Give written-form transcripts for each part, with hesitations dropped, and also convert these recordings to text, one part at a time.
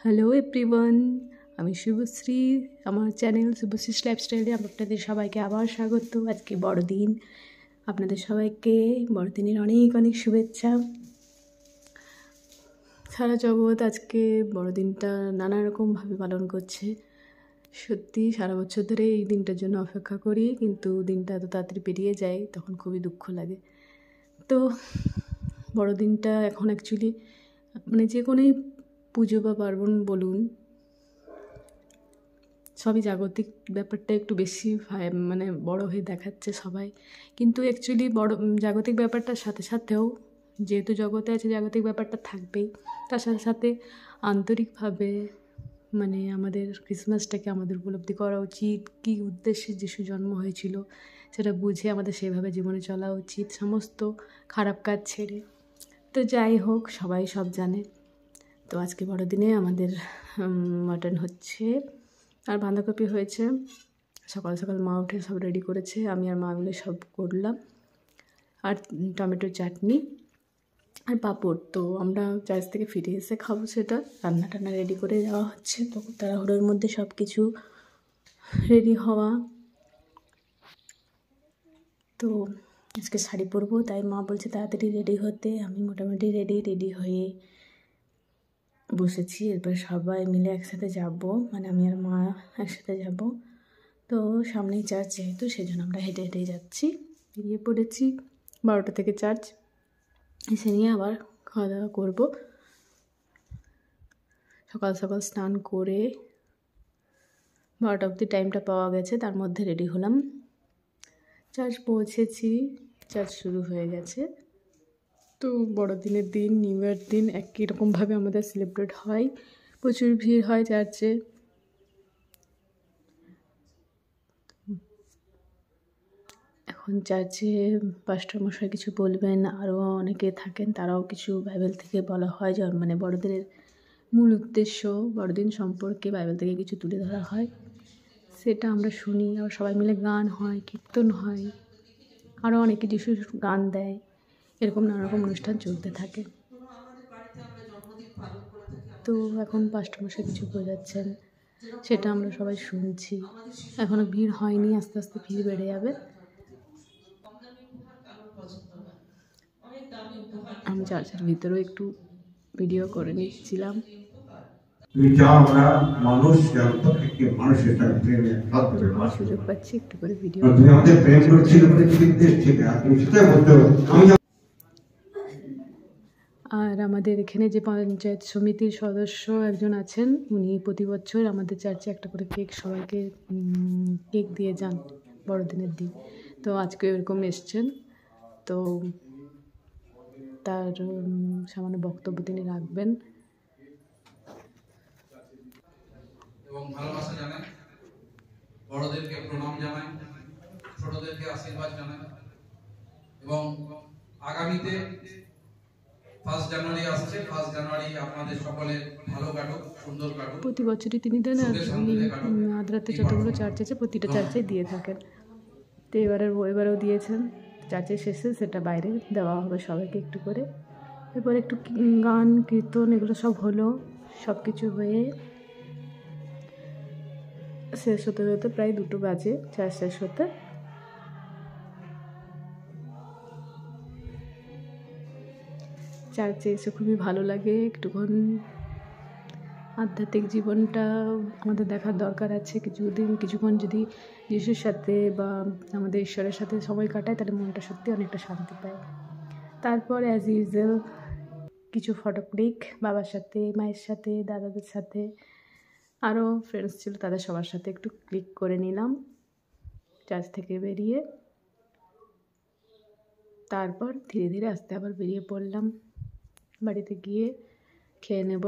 Hello everyone, আমি শুভশ্রী। আমার channel Subhashree লাইফস্টাইলে আপনাদের সবাইকে আবার স্বাগত। আজকে বড়দিন, আপনাদের সবাইকে বড়দিনের অনেক অনেক শুভেচ্ছা। সারা জগৎ আজকে বড়দিনটা নানা রকমভাবে পালন করছে। সত্যি সারা বছর ধরে এই দিনটার জন্য অপেক্ষা করি, কিন্তু দিনটা এত তাড়াতাড়ি পেরিয়ে যায়, তখন খুবই দুঃখ লাগে। তো বড়দিনটা এখন অ্যাকচুয়ালি মানে যে কোনোই পুজো বা পার্বণ বলুন, সবই জাগতিক ব্যাপারটা একটু বেশি মানে বড় হয়ে দেখাচ্ছে সবাই, কিন্তু অ্যাকচুয়ালি জাগতিক ব্যাপারটার সাথে সাথেও যেহেতু জগতে আছে জাগতিক ব্যাপারটা থাকবেই, তার সাথে সাথে আন্তরিকভাবে মানে আমাদের ক্রিসমাসটাকে আমাদের উপলব্ধি করা উচিত। কী উদ্দেশ্যে যিশু জন্ম হয়েছিল সেটা বুঝে আমাদের সেভাবে জীবনে চলা উচিত, সমস্ত খারাপ কাজ ছেড়ে। তো যাই হোক, সবাই সব জানে। তো আজকে বড়দিনে আমাদের মাটন হচ্ছে আর বাঁধাকপি হয়েছে। সকাল সকাল মা উঠে সব রেডি করেছে, আমি আর মা মিলে সব করলাম। আর টমেটোর চাটনি আর পাঁপড়। তো আমরা চার্চ থেকে ফিরে এসে খাবো, সেটা রান্না টান্না রেডি করে দেওয়া হচ্ছে। তো তাড়াহুড়োর মধ্যে সব কিছু রেডি হওয়া। তো আজকে শাড়ি পরবো, তাই মা বলছে তাড়াতাড়ি রেডি হতে। আমি মোটামুটি রেডি হয়ে বসেছি। এরপর সবাই মিলে একসাথে যাব, মানে আমি আর মা একসাথে যাব। তো সামনেই চার্চ, যেহেতু সেজন্য আমরা হেঁটে হেঁটেই যাচ্ছি। বেরিয়ে পড়েছি। 12টা থেকে চার্চ, এসে নিয়ে আবার খাওয়া দাওয়া করবো। সকাল সকাল স্নান করে 12টা অবধি টাইমটা পাওয়া গেছে, তার মধ্যে রেডি হলাম। চার্চ পৌঁছেছি, চার্চ শুরু হয়ে গেছে। তো বড়দিনের দিন, নিউ ইয়ার দিন একই রকমভাবে আমাদের সেলিব্রেট হয়। প্রচুর ভিড় হয় চার্চে। এখন চার্চে পাস্টার মশাই কিছু বলবেন, আরও অনেকে থাকেন, তারাও কিছু বাইবেল থেকে বলা হয়, মানে বড়দিনের মূল উদ্দেশ্য, বড়দিন সম্পর্কে বাইবেল থেকে কিছু তুলে ধরা হয়, সেটা আমরা শুনি। আর সবাই মিলে গান হয়, কীর্তন হয়, আরও অনেকে যিশুর গান দেয়। এরকম নানা রকম অনুষ্ঠান চলতে থাকে। তো এখন পাস্টার মশাই কিছু বোঝাচ্ছেন, সেটা আমরা সবাই শুনছি। এখনও ভিড় হয়নি, আস্তে আস্তে ভিড় বেড়ে যাবে। আমি চার্চের ভিতরেও একটু ভিডিও করে নিচ্ছিলাম। সুযোগ পাচ্ছি একটু করে ভিডিও। আর আমাদের এখানে যে পঞ্চায়েত সমিতির সদস্য একজন আছেন, উনি প্রতি বছর আমাদের চার্চে একটা করে কেক সবাইকে কেক দিয়ে যান বড়দিনের দিন। তো আজকে এরকম এসছেন। তো তার সামান্য বক্তব্য তিনি রাখবেন। এবং ভালোবাসা জানাই, বড়দেরকে প্রণাম জানাই, ছোটদেরকে আশীর্বাদ জানাই। এবং আগামীতে 1 জানুয়ারি আসছে। 1 জানুয়ারি আপনাদের সকলের ভালো কাটুক, সুন্দর কাটুক। প্রতি বছরই তিনি দেন, আর উনি আদ্রাতে যতগুলো চার্চ আছে প্রতিটা চার্চে দিয়ে থাকেন। তো এবারেও দিয়েছেন। চার্চের শেষে সেটা বাইরে দেওয়া হবে সবাইকে একটু করে। এরপর একটু গান কীর্তন এগুলো সব হলো। সব কিছু হয়ে শেষ হতে হতে প্রায় 2টো বাজে চার্চ শেষ হতে। চার্চে এসে খুবই ভালো লাগে। একটুক্ষণ আধ্যাত্মিক জীবনটা আমাদের দেখার দরকার আছে। কিছুক্ষণ যদি যিশুর সাথে বা আমাদের ঈশ্বরের সাথে সময় কাটায়, তাহলে মনটা সত্যি অনেকটা শান্তি পায়। তারপর অ্যাজ ইউজুয়াল কিছু ফটো ক্লিক, বাবার সাথে, মায়ের সাথে, দাদাদের সাথে, আরও ফ্রেন্ডস ছিল তাদের সবার সাথে একটু ক্লিক করে নিলাম চার্চ থেকে বেরিয়ে। তারপর ধীরে ধীরে আস্তে আবার বেরিয়ে পড়লাম। বাড়িতে গিয়ে খেয়ে নেব।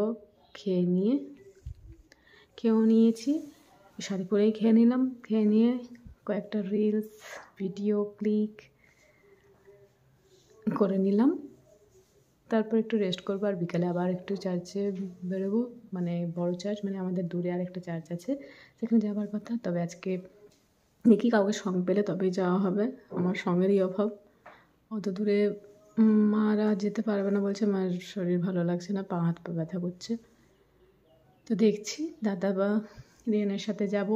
খেয়েও নিয়েছি, শাড়ি পরেই খেয়ে নিলাম। খেয়ে নিয়ে কয়েকটা রিলস ভিডিও ক্লিক করে নিলাম। তারপর একটু রেস্ট করবো, আর বিকালে আবার একটু চার্চে বেরোবো, মানে বড় চার্চ, মানে আমাদের দূরে আর একটা চার্চ আছে, সেখানে যাওয়ার কথা। তবে আজকে দেখি কাউকে সঙ্গ পেলে তবেই যাওয়া হবে। আমার সঙ্গেরই অভাব। অত দূরে মারা যেতে পারবে না বলছে, মায়ের শরীর ভালো লাগছে না, হাত পা ব্যথা করছে। তো দেখছি দাদা বা রিয়ানের সাথে যাব।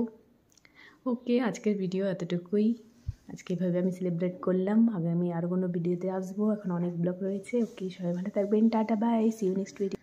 ওকে, আজকের ভিডিও এতটুকুই। আজকে এভাবে আমি সেলিব্রেট করলাম। আগামী আর কোনো ভিডিওতে আসবো, এখন অনেক ব্লগ রয়েছে। ওকে, সবাই ভালো থাকবেন, tata bye, see you next video.